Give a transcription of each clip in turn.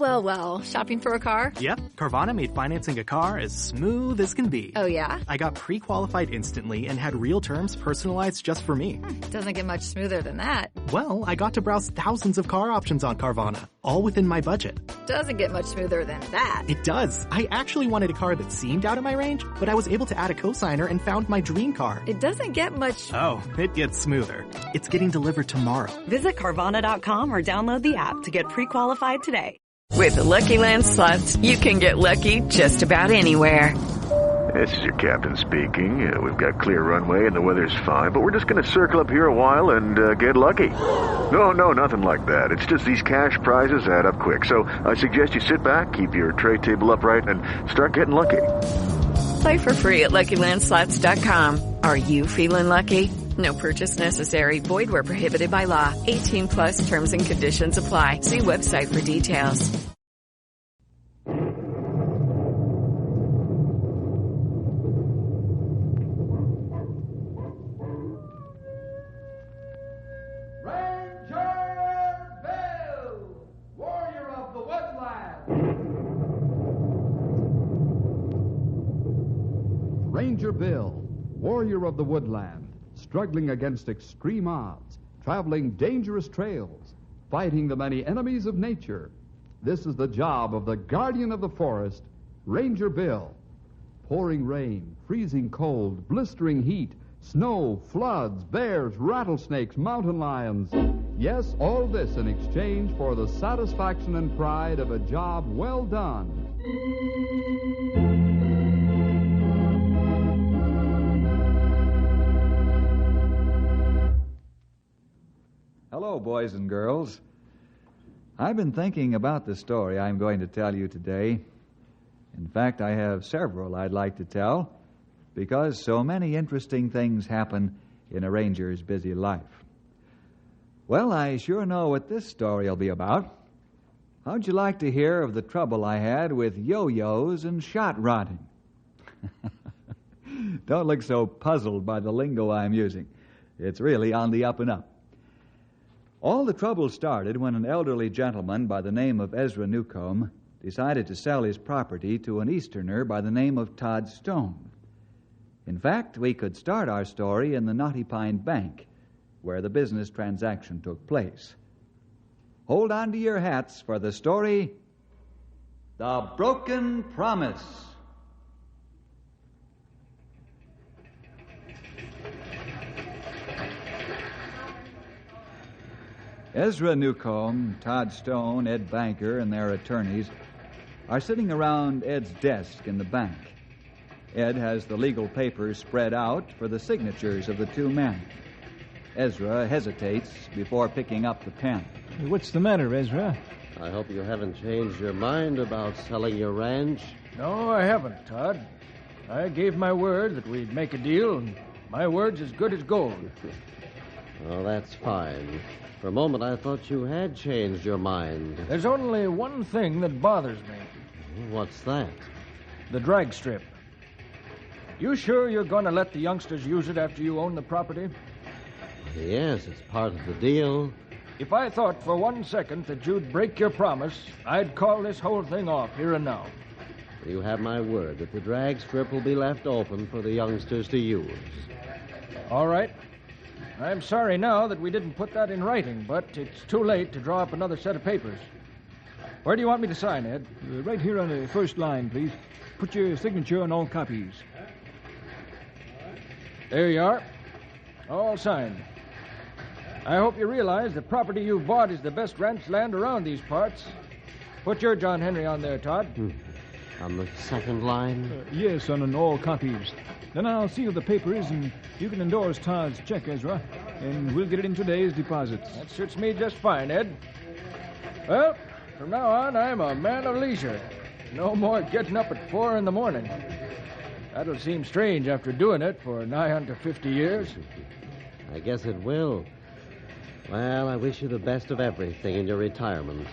Well. Shopping for a car? Yep. Carvana made financing a car as smooth as can be. Oh, yeah? I got pre-qualified instantly and had real terms personalized just for me. Doesn't get much smoother than that. Well, I got to browse thousands of car options on Carvana, all within my budget. Doesn't get much smoother than that. It does. I actually wanted a car that seemed out of my range, but I was able to add a cosigner and found my dream car. It doesn't get much... Oh, it gets smoother. It's getting delivered tomorrow. Visit Carvana.com or download the app to get pre-qualified today. With the Lucky Land Slots, you can get lucky just about anywhere. This is your captain speaking. We've got clear runway and the weather's fine, but we're just going to circle up here a while and get lucky. No, nothing like that. It's just these cash prizes add up quick. So I suggest you sit back, keep your tray table upright, and start getting lucky. Play for free at LuckyLandSlots.com. Are you feeling lucky? No purchase necessary. Void where prohibited by law. 18 plus terms and conditions apply. See website for details. Ranger Bill, warrior of the woodland, struggling against extreme odds, traveling dangerous trails, fighting the many enemies of nature. This is the job of the guardian of the forest, Ranger Bill. Pouring rain, freezing cold, blistering heat, snow, floods, bears, rattlesnakes, mountain lions. Yes, all this in exchange for the satisfaction and pride of a job well done. Hello, boys and girls. I've been thinking about the story I'm going to tell you today. In fact, I have several I'd like to tell, because so many interesting things happen in a ranger's busy life. Well, I sure know what this story will be about. How'd you like to hear of the trouble I had with yo-yos and shot rodding? Don't look so puzzled by the lingo I'm using. It's really on the up and up. All the trouble started when an elderly gentleman by the name of Ezra Newcomb decided to sell his property to an Easterner by the name of Todd Stone. In fact, we could start our story in the Knotty Pine Bank, where the business transaction took place. Hold on to your hats for the story, The Broken Promise. Ezra Newcomb, Todd Stone, Ed Banker, and their attorneys are sitting around Ed's desk in the bank. Ed has the legal papers spread out for the signatures of the two men. Ezra hesitates before picking up the pen. What's the matter, Ezra? I hope you haven't changed your mind about selling your ranch. No, I haven't, Todd. I gave my word that we'd make a deal, and my word's as good as gold. Well, that's fine. For a moment, I thought you had changed your mind. There's only one thing that bothers me. What's that? The drag strip. You sure you're going to let the youngsters use it after you own the property? Yes, it's part of the deal. If I thought for 1 second that you'd break your promise, I'd call this whole thing off here and now. You have my word that the drag strip will be left open for the youngsters to use. All right. I'm sorry now that we didn't put that in writing, but it's too late to draw up another set of papers. Where do you want me to sign, Ed? Right here on the first line, please. Put your signature on all copies. There you are. All signed. I hope you realize the property you've bought is the best ranch land around these parts. Put your John Henry on there, Todd. On the second line? Yes, on all copies. Then I'll seal the papers, and you can endorse Todd's check, Ezra, and we'll get it in today's deposits. That suits me just fine, Ed. Well, from now on, I'm a man of leisure. No more getting up at 4 in the morning. That'll seem strange after doing it for nigh unto 50 years. I guess it will. Well, I wish you the best of everything in your retirement.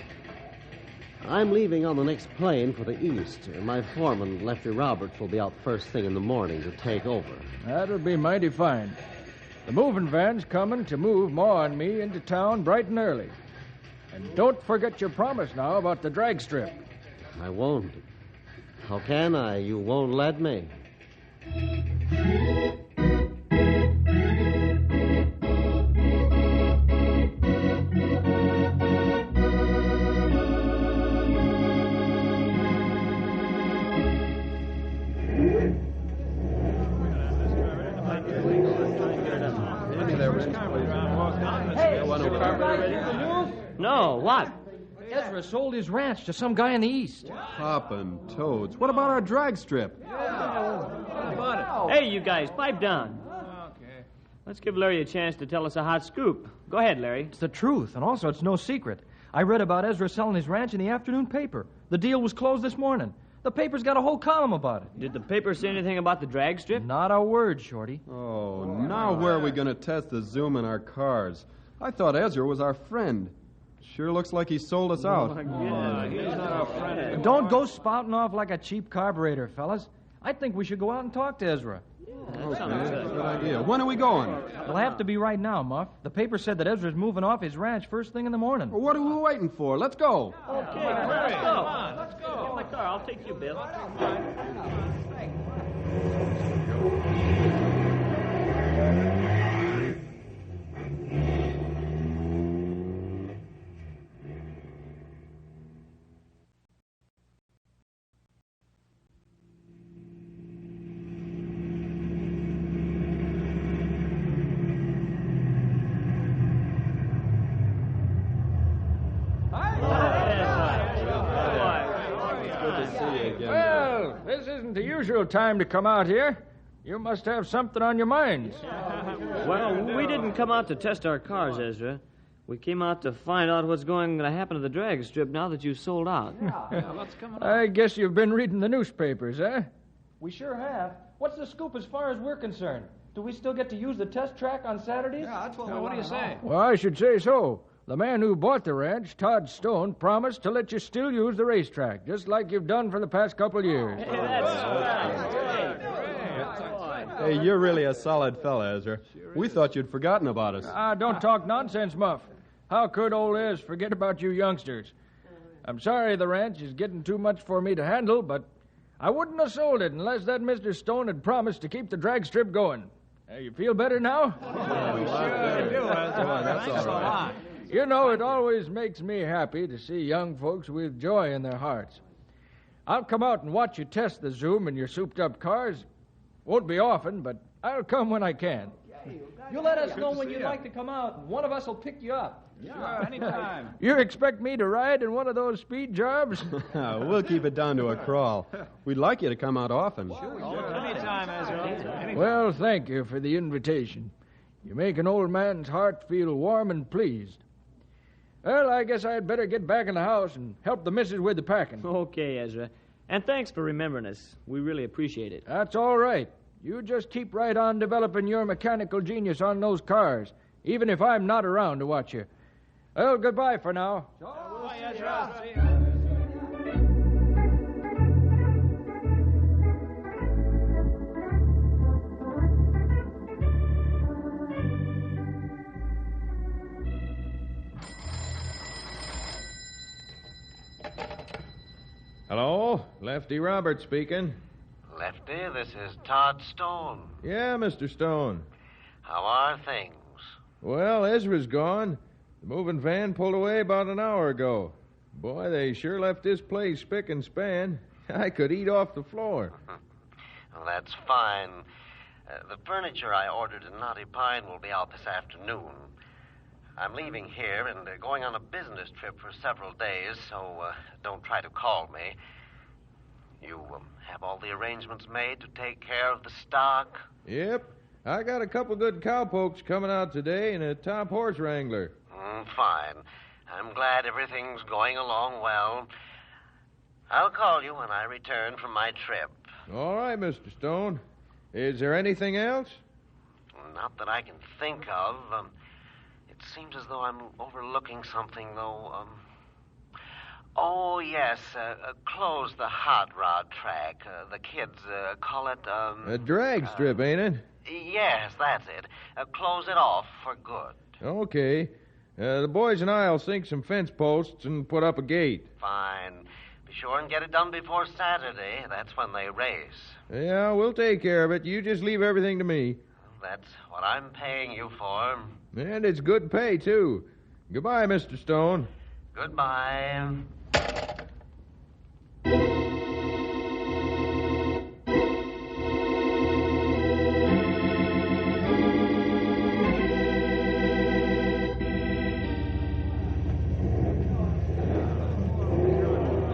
I'm leaving on the next plane for the east. My foreman, Lefty Roberts, will be out first thing in the morning to take over. That'll be mighty fine. The moving van's coming to move Ma and me into town bright and early. And don't forget your promise now about the drag strip. I won't. How can I? You won't let me. No, what? Ezra sold his ranch to some guy in the east. Poppin' toads. What about our drag strip? Hey, you guys, pipe down. Okay. Let's give Larry a chance to tell us a hot scoop. Go ahead, Larry. It's the truth, and also it's no secret. I read about Ezra selling his ranch in the afternoon paper. The deal was closed this morning. The paper's got a whole column about it. Did the paper say anything about the drag strip? Not a word, Shorty. Oh, now where are we going to test the zoom in our cars? I thought Ezra was our friend. Sure looks like he sold us out. He's not our friend. Don't go spouting off like a cheap carburetor, fellas. I think we should go out and talk to Ezra. Okay, good idea. When are we going? It'll have to be right now, Muff. The paper said that Ezra's moving off his ranch first thing in the morning. Well, what are we waiting for? Let's go. Okay, let's go. Let's go. Get my car. I'll take you, Bill. Well, this isn't the usual time to come out here. You must have something on your minds. Well, we didn't come out to test our cars, Ezra. We came out to find out what's going to happen to the drag strip now that you've sold out. I guess you've been reading the newspapers, eh? We sure have. What's the scoop as far as we're concerned? Do we still get to use the test track on Saturdays? Yeah, that's what do you say? Well, I should say so. The man who bought the ranch, Todd Stone, promised to let you still use the racetrack, just like you've done for the past couple of years. Hey, you're really a solid fella, Ezra. We thought you'd forgotten about us. Don't talk nonsense, Muff. How could old Ez forget about you youngsters? I'm sorry the ranch is getting too much for me to handle, but I wouldn't have sold it unless that Mr. Stone had promised to keep the drag strip going. You feel better now? That's all right. You know, it always makes me happy to see young folks with joy in their hearts. I'll come out and watch you test the zoom in your souped-up cars. Won't be often, but I'll come when I can. You let us know when you'd like to come out, and one of us will pick you up. Sure, anytime. You expect me to ride in one of those speed jobs? We'll keep it down to a crawl. We'd like you to come out often. Anytime, Ezra. Well, thank you for the invitation. You make an old man's heart feel warm and pleased. Well, I guess I'd better get back in the house and help the missus with the packing. Okay, Ezra. And thanks for remembering us. We really appreciate it. That's all right. You just keep right on developing your mechanical genius on those cars, even if I'm not around to watch you. Well, goodbye for now. Bye, Ezra. See you. Hello, Lefty Roberts speaking. Lefty, this is Todd Stone. Yeah, Mr. Stone. How are things? Well, Ezra's gone. The moving van pulled away about an hour ago. Boy, they sure left this place spick and span. I could eat off the floor. Well, that's fine. The furniture I ordered in Knotty Pine will be out this afternoon. I'm leaving here and going on a business trip for several days, so don't try to call me. You have all the arrangements made to take care of the stock? Yep. I got a couple good cowpokes coming out today and a top horse wrangler. Fine. I'm glad everything's going along well. I'll call you when I return from my trip. All right, Mr. Stone. Is there anything else? Not that I can think of. It seems as though I'm overlooking something, though. Oh, yes. Close the hot rod track. The kids call it, A drag strip, ain't it? Yes, that's it. Close it off for good. Okay. The boys and I will sink some fence posts and put up a gate. Fine. Be sure and get it done before Saturday. That's when they race. Yeah, we'll take care of it. You just leave everything to me. That's what I'm paying you for. And it's good pay, too. Goodbye, Mr. Stone. Goodbye.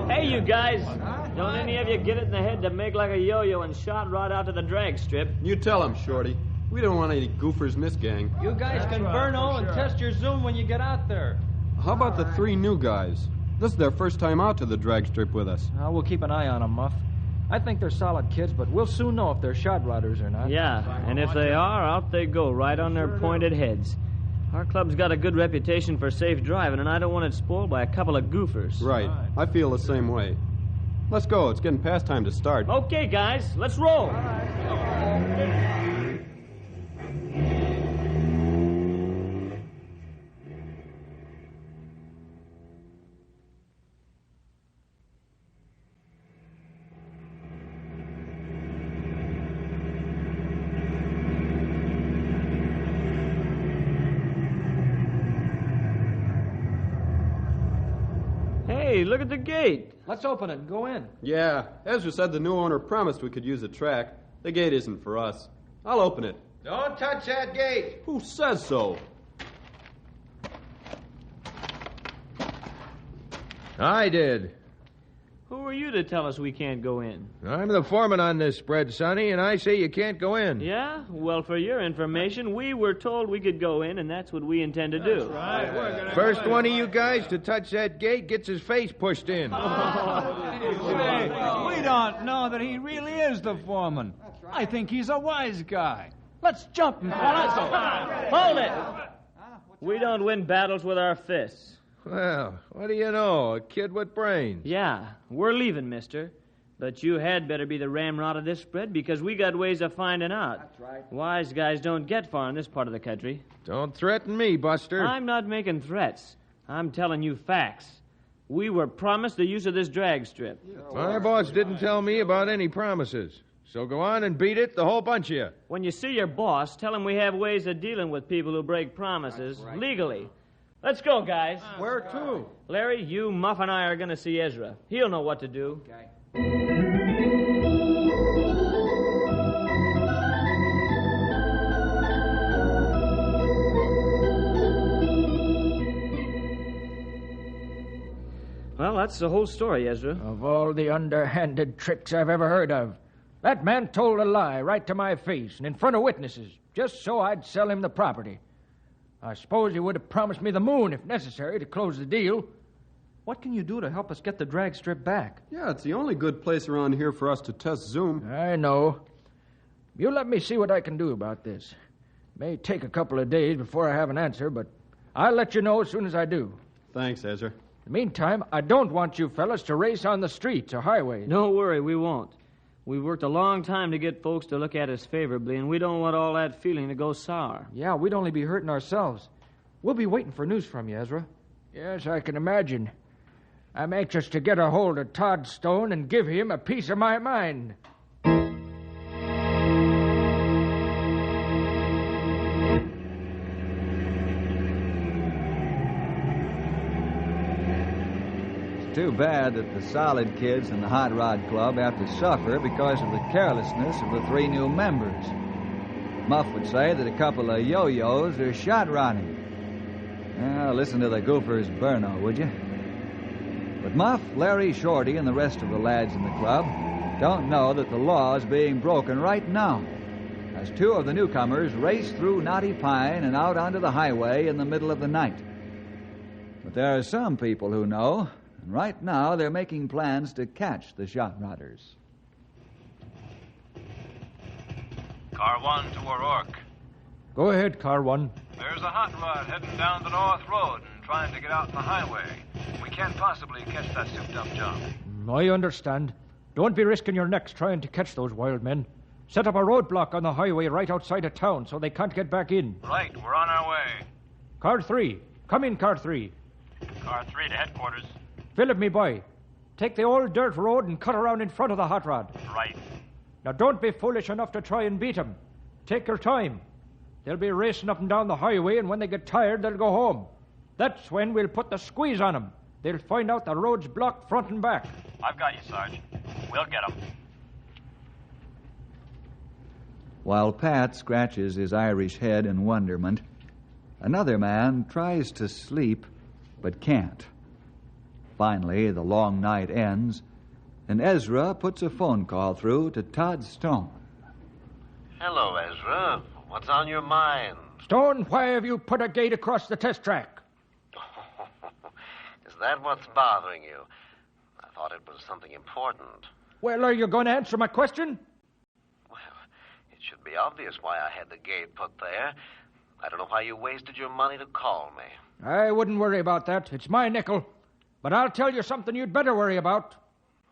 Hey, you guys. Don't any of you get it in the head to make like a yo-yo and shot right out to the drag strip? You tell him, Shorty. We don't want any goofers in this gang. You guys can burno and test your zoom when you get out there. How about the 3 new guys? This is their first time out to the drag strip with us. We'll keep an eye on them, Muff. I think they're solid kids, but we'll soon know if they're shot riders or not. Yeah, and if they are, out they go, right on their pointed heads. Our club's got a good reputation for safe driving, and I don't want it spoiled by a couple of goofers. Right. I feel the same way. Let's go. It's getting past time to start. Okay, guys, let's roll. Hey, look at the gate. Let's open it and go in. Yeah, Ezra said the new owner promised we could use the track. The gate isn't for us. I'll open it. Don't touch that gate. Who says so? I did. Who are you to tell us we can't go in? I'm the foreman on this spread, Sonny, and I say you can't go in. Yeah? Well, for your information, we were told we could go in, and that's what we intend to do. Right. First one of you guys to touch that gate gets his face pushed in. Hey, we don't know that he really is the foreman. I think he's a wise guy. Let's jump him, fellas. Hold it! We don't win battles with our fists. Well, what do you know? A kid with brains. Yeah, we're leaving, mister. But you had better be the ramrod of this spread because we got ways of finding out. That's right. Wise guys don't get far in this part of the country. Don't threaten me, Buster. I'm not making threats. I'm telling you facts. We were promised the use of this drag strip. My boss didn't tell me about any promises. So go on and beat it, the whole bunch of you. When you see your boss, tell him we have ways of dealing with people who break promises legally. Let's go, guys. Where to? Larry, you, Muff, and I are going to see Ezra. He'll know what to do. Okay. Well, that's the whole story, Ezra. Of all the underhanded tricks I've ever heard of, that man told a lie right to my face and in front of witnesses, just so I'd sell him the property. I suppose he would have promised me the moon, if necessary, to close the deal. What can you do to help us get the drag strip back? Yeah, it's the only good place around here for us to test Zoom. I know. You let me see what I can do about this. May take a couple of days before I have an answer, but I'll let you know as soon as I do. Thanks, Ezra. In the meantime, I don't want you fellas to race on the streets or highways. Don't worry, we won't. We've worked a long time to get folks to look at us favorably, and we don't want all that feeling to go sour. Yeah, we'd only be hurting ourselves. We'll be waiting for news from you, Ezra. Yes, I can imagine. I'm anxious to get a hold of Todd Stone and give him a piece of my mind. Too bad that the solid kids in the Hot Rod Club have to suffer because of the carelessness of the 3 new members. Muff would say that a couple of yo-yos are shot rodding. Well, listen to the goofers burno, would you? But Muff, Larry, Shorty, and the rest of the lads in the club don't know that the law is being broken right now, as 2 of the newcomers race through Knotty Pine and out onto the highway in the middle of the night. But there are some people who know, and right now they're making plans to catch the shot rodders. Car 1 to O'Rourke. Go ahead, Car 1. There's a hot rod heading down the North Road and trying to get out on the highway. We can't possibly catch that souped-up junk. I understand. Don't be risking your necks trying to catch those wild men. Set up a roadblock on the highway right outside of town so they can't get back in. Right, we're on our way. Car 3, Come in, Car 3. Car 3 to headquarters. Philip, me boy. Take the old dirt road and cut around in front of the hot rod. Right. Now, don't be foolish enough to try and beat 'em. Take your time. They'll be racing up and down the highway, and when they get tired, they'll go home. That's when we'll put the squeeze on 'em. They'll find out the road's blocked front and back. I've got you, Sarge. We'll get 'em. While Pat scratches his Irish head in wonderment, another man tries to sleep but can't. Finally, the long night ends, and Ezra puts a phone call through to Todd Stone. Hello, Ezra. What's on your mind? Stone, why have you put a gate across the test track? Is that what's bothering you? I thought it was something important. Well, are you going to answer my question? It should be obvious why I had the gate put there. I don't know why you wasted your money to call me. I wouldn't worry about that. It's my nickel. But I'll tell you something you'd better worry about.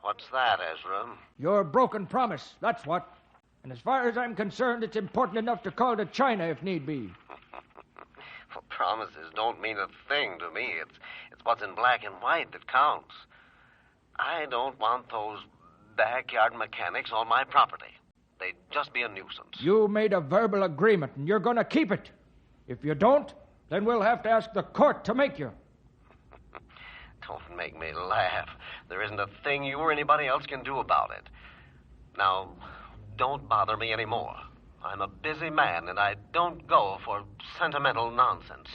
What's that, Ezra? Your broken promise, that's what. And as far as I'm concerned, it's important enough to call to China if need be. Well, promises don't mean a thing to me. It's what's in black and white that counts. I don't want those backyard mechanics on my property. They'd just be a nuisance. You made a verbal agreement, and you're going to keep it. If you don't, then we'll have to ask the court to make you. Don't make me laugh. There isn't a thing you or anybody else can do about it. Now, don't bother me anymore. I'm a busy man, and I don't go for sentimental nonsense.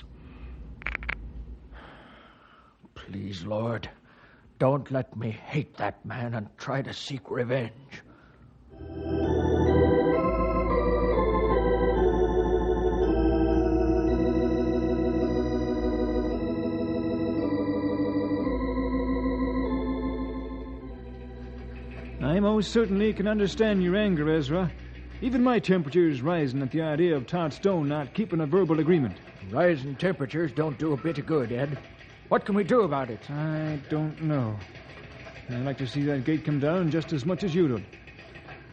Please, Lord, don't let me hate that man and try to seek revenge. I most certainly can understand your anger, Ezra. Even my temperature is rising at the idea of Todd Stone not keeping a verbal agreement. Rising temperatures don't do a bit of good, Ed. What can we do about it? I don't know. I'd like to see that gate come down just as much as you do.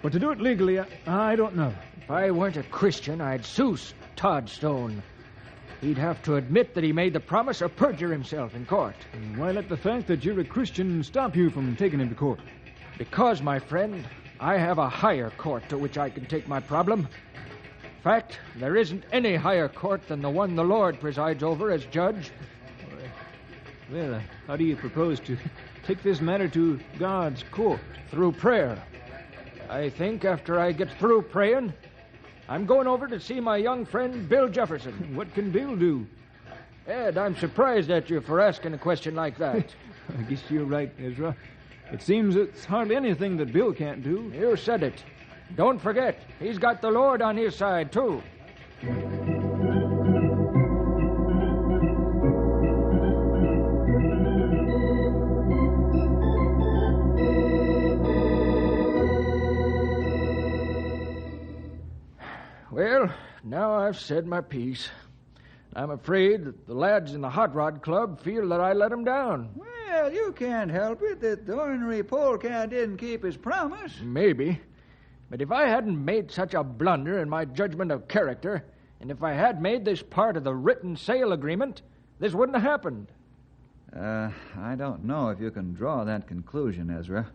But to do it legally, I don't know. If I weren't a Christian, I'd sue Todd Stone. He'd have to admit that he made the promise or perjure himself in court. And why let the fact that you're a Christian stop you from taking him to court? Because, my friend, I have a higher court to which I can take my problem. In fact, there isn't any higher court than the one the Lord presides over as judge. Well, how do you propose to take this matter to God's court? Through prayer. I think after I get through praying, I'm going over to see my young friend Bill Jefferson. What can Bill do? Ed, I'm surprised at you for asking a question like that. I guess you're right, Ezra. It seems it's hardly anything that Bill can't do. You said it. Don't forget, he's got the Lord on his side, too. Well, now I've said my piece. I'm afraid that the lads in the Hot Rod Club feel that I let them down. Well, you can't help it that the ornery polecat didn't keep his promise. Maybe. But if I hadn't made such a blunder in my judgment of character, and if I had made this part of the written sale agreement, this wouldn't have happened. I don't know if you can draw that conclusion, Ezra.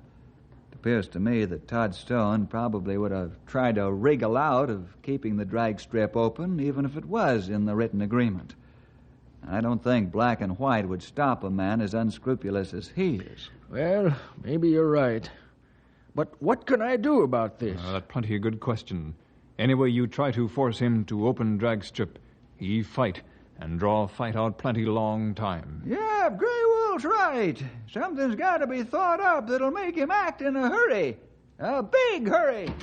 It appears to me that Todd Stone probably would have tried to wriggle out of keeping the drag strip open, even if it was in the written agreement. I don't think black and white would stop a man as unscrupulous as he is. Well, maybe you're right. But what can I do about this? That's plenty a good question. Anyway you try to force him to open drag strip, he fight, and draw fight out plenty long time. Yeah, Grey Wolf's right. Something's got to be thought up that'll make him act in a hurry. A big hurry.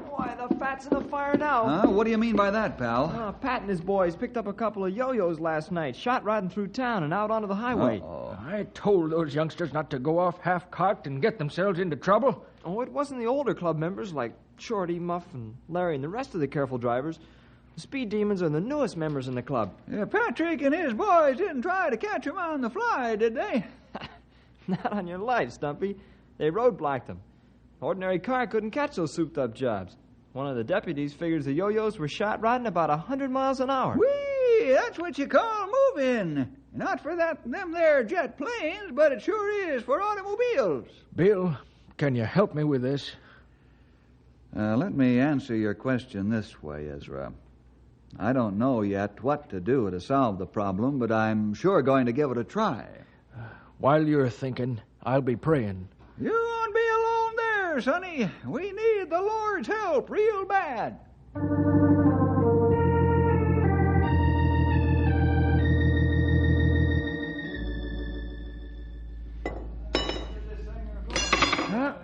Why, the fat's in the fire now. What do you mean by that, pal? Pat and his boys picked up a couple of yo-yos last night, shot riding through town and out onto the highway. I told those youngsters not to go off half-cocked and get themselves into trouble. Oh, it wasn't the older club members like Shorty, Muff, and Larry and the rest of the careful drivers. The Speed Demons are the newest members in the club. Yeah, Patrick and his boys didn't try to catch him on the fly, did they? Not on your life, Stumpy. They roadblocked him. Ordinary car couldn't catch those souped-up jobs. One of the deputies figures the yo-yos were shot riding about 100 miles an hour. Whee! that's what you call moving. Not for them there jet planes, but it sure is for automobiles. Bill, can you help me with this? Let me answer your question this way, Ezra. I don't know yet what to do to solve the problem, but I'm sure going to give it a try. While you're thinking, I'll be praying. You won't be alone there, sonny. We need the Lord's help real bad.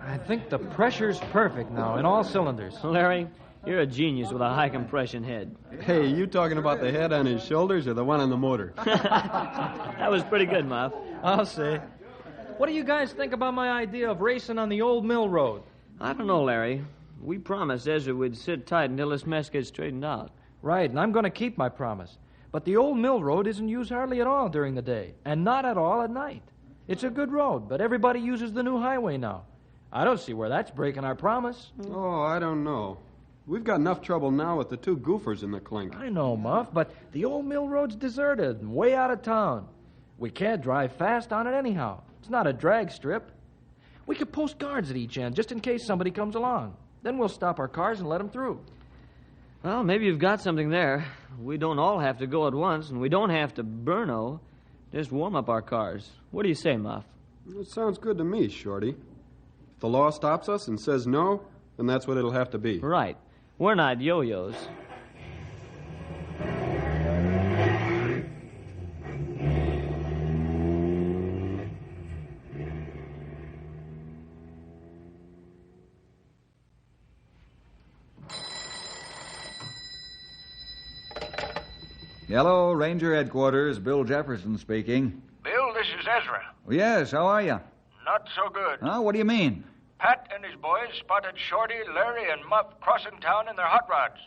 I think the pressure's perfect now in all cylinders. Larry, you're a genius with a high compression head. Hey, you talking about the head on his shoulders or the one on the motor? That was pretty good, Muff. I'll say. What do you guys think about my idea of racing on the old mill road? I don't know, Larry. We promised Ezra we'd sit tight until this mess gets straightened out. Right, and I'm going to keep my promise. But the old mill road isn't used hardly at all during the day, and not at all at night. It's a good road, but everybody uses the new highway now. I don't see where that's breaking our promise. Oh, I don't know. We've got enough trouble now with the two goofers in the clink. I know, Muff, but the old mill road's deserted and way out of town. We can't drive fast on it anyhow. It's not a drag strip. We could post guards at each end just in case somebody comes along. Then we'll stop our cars and let them through. Well, maybe you've got something there. We don't all have to go at once, and we don't have to burno. Just warm up our cars. What do you say, Muff? It sounds good to me, Shorty. If the law stops us and says no, then that's what it'll have to be. Right. We're not yo-yos. Hello, Ranger Headquarters. Bill Jefferson speaking. Bill, this is Ezra. Yes, how are you? Not so good. Huh? What do you mean? Pat and his boys spotted Shorty, Larry, and Muff crossing town in their hot rods.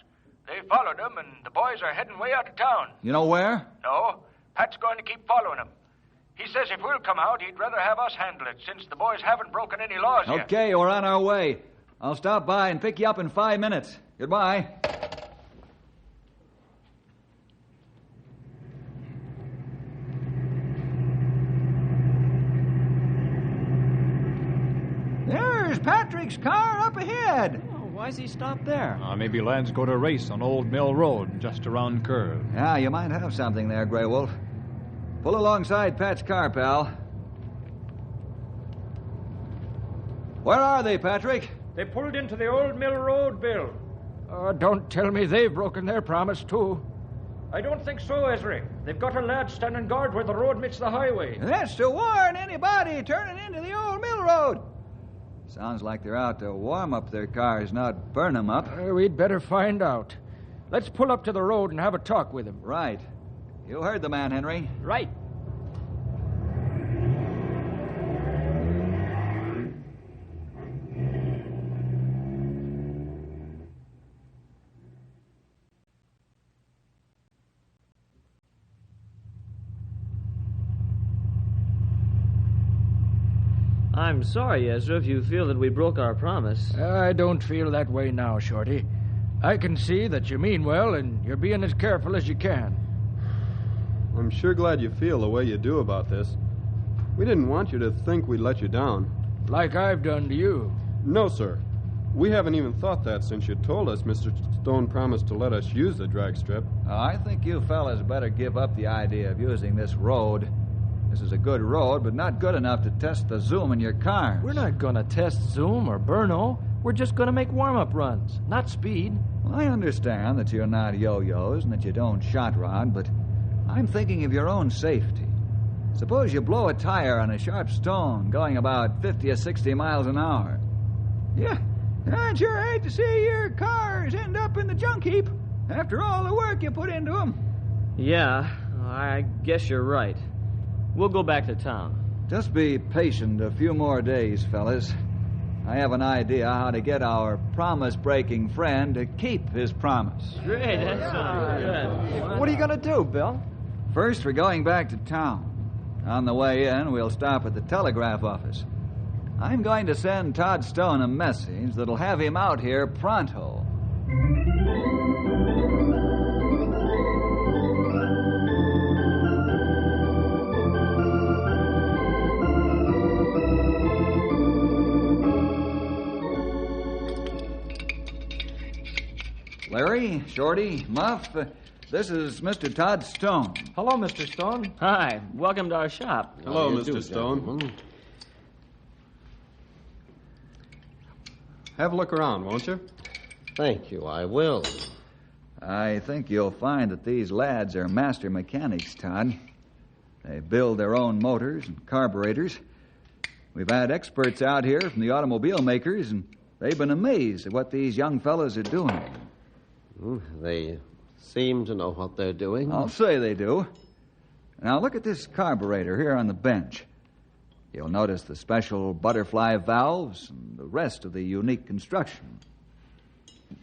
They followed them, and the boys are heading way out of town. You know where? No, Pat's going to keep following them. He says if we'll come out, he'd rather have us handle it, since the boys haven't broken any laws yet. Okay, we're on our way. I'll stop by and pick you up in 5 minutes. Goodbye. There's Patrick's car up ahead. Oh, why's he stopped there? Maybe lads go to race on Old Mill Road, just around curve. Yeah, you might have something there, Grey Wolf. Pull alongside Pat's car, pal. Where are they, Patrick? They pulled into the old mill road, Bill. Don't tell me they've broken their promise, too. I don't think so, Ezra. They've got a lad standing guard where the road meets the highway. That's to warn anybody turning into the old mill road. Sounds like they're out to warm up their cars, not burn them up. We'd better find out. Let's pull up to the road and have a talk with him. Right. You heard the man, Henry. Right. I'm sorry, Ezra, if you feel that we broke our promise. I don't feel that way now, Shorty. I can see that you mean well, and you're being as careful as you can. I'm sure glad you feel the way you do about this. We didn't want you to think we'd let you down. Like I've done to you. No, sir. We haven't even thought that since you told us Mr. Stone promised to let us use the drag strip. I think you fellas better give up the idea of using this road. This is a good road, but not good enough to test the zoom in your cars. We're not going to test zoom or burno. We're just going to make warm-up runs, not speed. Well, I understand that you're not yo-yos and that you don't shot rod, but I'm thinking of your own safety. Suppose you blow a tire on a sharp stone going about 50 or 60 miles an hour. Yeah, I'd sure hate to see your cars end up in the junk heap after all the work you put into them. Yeah, I guess you're right. We'll go back to town. Just be patient a few more days, fellas. I have an idea how to get our promise-breaking friend to keep his promise. Great, that sounds good. What are you going to do, Bill? First, we're going back to town. On the way in, we'll stop at the telegraph office. I'm going to send Todd Stone a message that'll have him out here pronto. Larry, Shorty, Muff, this is Mr. Todd Stone. Hello, Mr. Stone. Hi. Welcome to our shop. Hello, Mr. Stone. Gentlemen. Have a look around, won't you? Thank you, I will. I think you'll find that these lads are master mechanics, Todd. They build their own motors and carburetors. We've had experts out here from the automobile makers, and they've been amazed at what these young fellows are doing. They seem to know what they're doing. I'll say they do. Now, look at this carburetor here on the bench. You'll notice the special butterfly valves and the rest of the unique construction.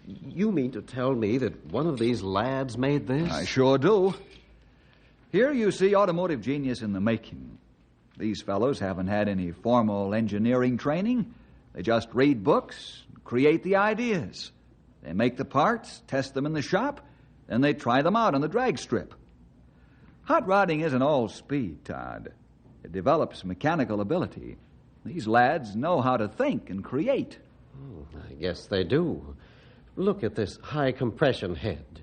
You mean to tell me that one of these lads made this? I sure do. Here you see automotive genius in the making. These fellows haven't had any formal engineering training. They just read books, create the ideas. They make the parts, test them in the shop, then they try them out on the drag strip. Hot rodding isn't all speed, Todd. It develops mechanical ability. These lads know how to think and create. I guess they do. Look at this high compression head.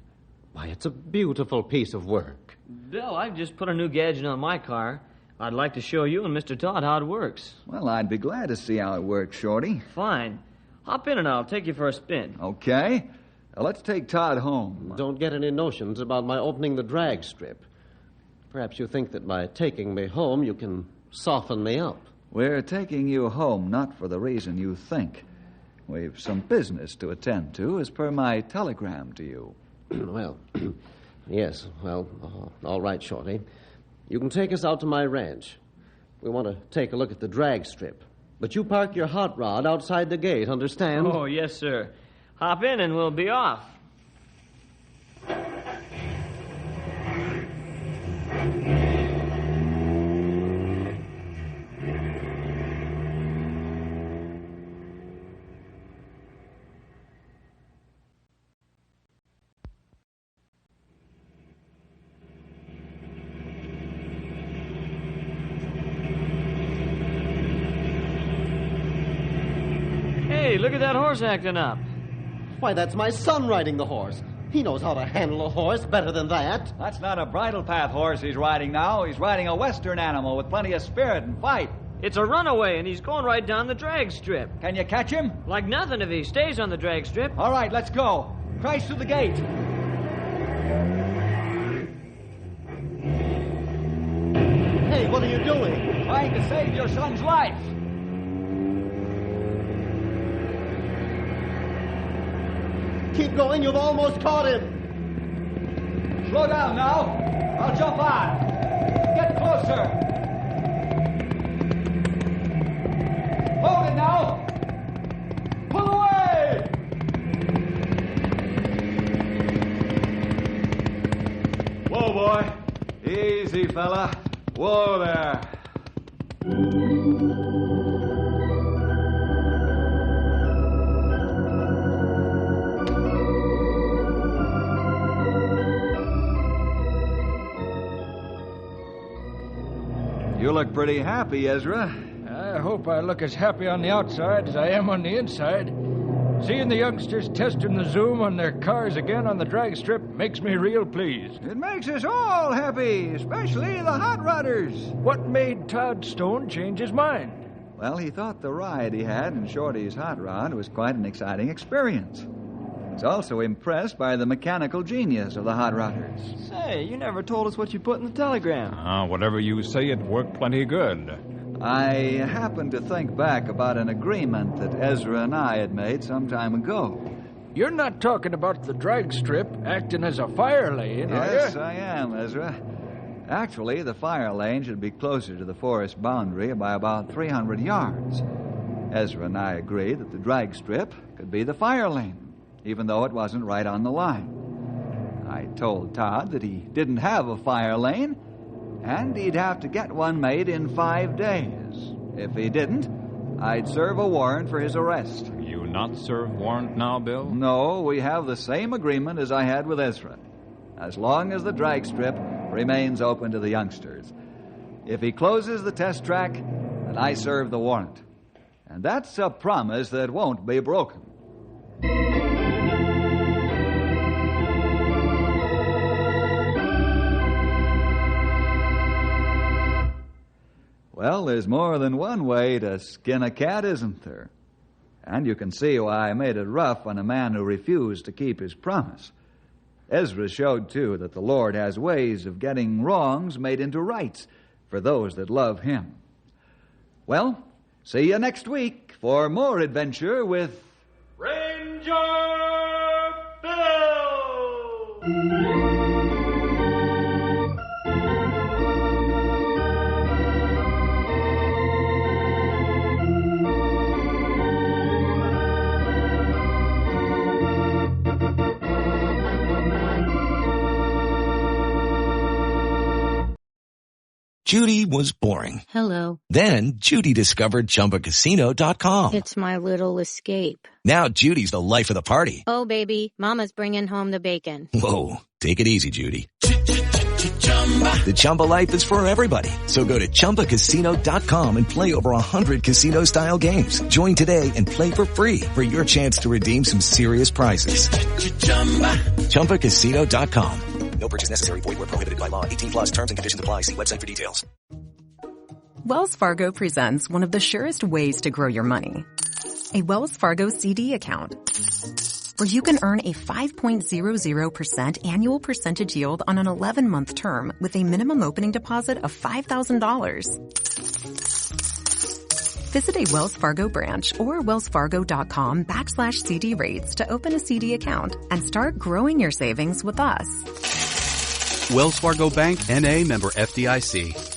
Why, it's a beautiful piece of work. Bill, I've just put a new gadget on my car. I'd like to show you and Mr. Todd how it works. Well, I'd be glad to see how it works, Shorty. Fine. Hop in and I'll take you for a spin. Okay. Now, let's take Todd home. Don't get any notions about my opening the drag strip. Perhaps you think that by taking me home, you can soften me up. We're taking you home not for the reason you think. We've some business to attend to, as per my telegram to you. Well, yes, well, all right, Shorty. You can take us out to my ranch. We want to take a look at the drag strip. But you park your hot rod outside the gate, understand? Oh, yes, sir. Hop in and we'll be off. Hey, look at that horse acting up. Why, that's my son riding the horse. He knows how to handle a horse better than that. That's not a bridle path horse he's riding now. He's riding a western animal with plenty of spirit and fight. It's a runaway, and he's going right down the drag strip. Can you catch him? Like nothing if he stays on the drag strip. All right, let's go. Crash through the gate. Hey, what are you doing? Trying to save your son's life. Keep going, you've almost caught him. Slow down now. I'll jump on. Get closer. Hold it now. Pull away. Whoa, boy. Easy, fella. Whoa there. You look pretty happy, Ezra. I hope I look as happy on the outside as I am on the inside. Seeing the youngsters testing the zoom on their cars again on the drag strip makes me real pleased. It makes us all happy, especially the hot rodders. What made Todd Stone change his mind? Well, he thought the ride he had in Shorty's hot rod was quite an exciting experience. He's also impressed by the mechanical genius of the hot rodders. Say, you never told us what you put in the telegram. Whatever you say, it worked plenty good. I happened to think back about an agreement that Ezra and I had made some time ago. You're not talking about the drag strip acting as a fire lane, are you? Yes, I am, Ezra. Actually, the fire lane should be closer to the forest boundary by about 300 yards. Ezra and I agreed that the drag strip could be the fire lane, even though it wasn't right on the line. I told Todd that he didn't have a fire lane, and he'd have to get one made in 5 days. If he didn't, I'd serve a warrant for his arrest. You not serve warrant now, Bill? No, we have the same agreement as I had with Ezra. As long as the drag strip remains open to the youngsters. If he closes the test track, then I serve the warrant. And that's a promise that won't be broken. Well, there's more than one way to skin a cat, isn't there? And you can see why I made it rough on a man who refused to keep his promise. Ezra showed, too, that the Lord has ways of getting wrongs made into rights for those that love Him. Well, see you next week for more adventure with Ranger Bill! Judy was boring. Hello. Then Judy discovered ChumbaCasino.com. It's my little escape. Now Judy's the life of the party. Oh, baby, mama's bringing home the bacon. Whoa, take it easy, Judy. The Chumba life is for everybody. So go to ChumbaCasino.com and play over 100 casino-style games. Join today and play for free for your chance to redeem some serious prizes. ChumbaCasino.com. No purchase necessary. Void where prohibited by law. 18 plus terms and conditions apply. See website for details. Wells Fargo presents one of the surest ways to grow your money. A Wells Fargo CD account, where you can earn a 5.00% annual percentage yield on an 11-month term with a minimum opening deposit of $5,000. Visit a Wells Fargo branch or wellsfargo.com/CD rates to open a CD account and start growing your savings with us. Wells Fargo Bank, N.A., member FDIC.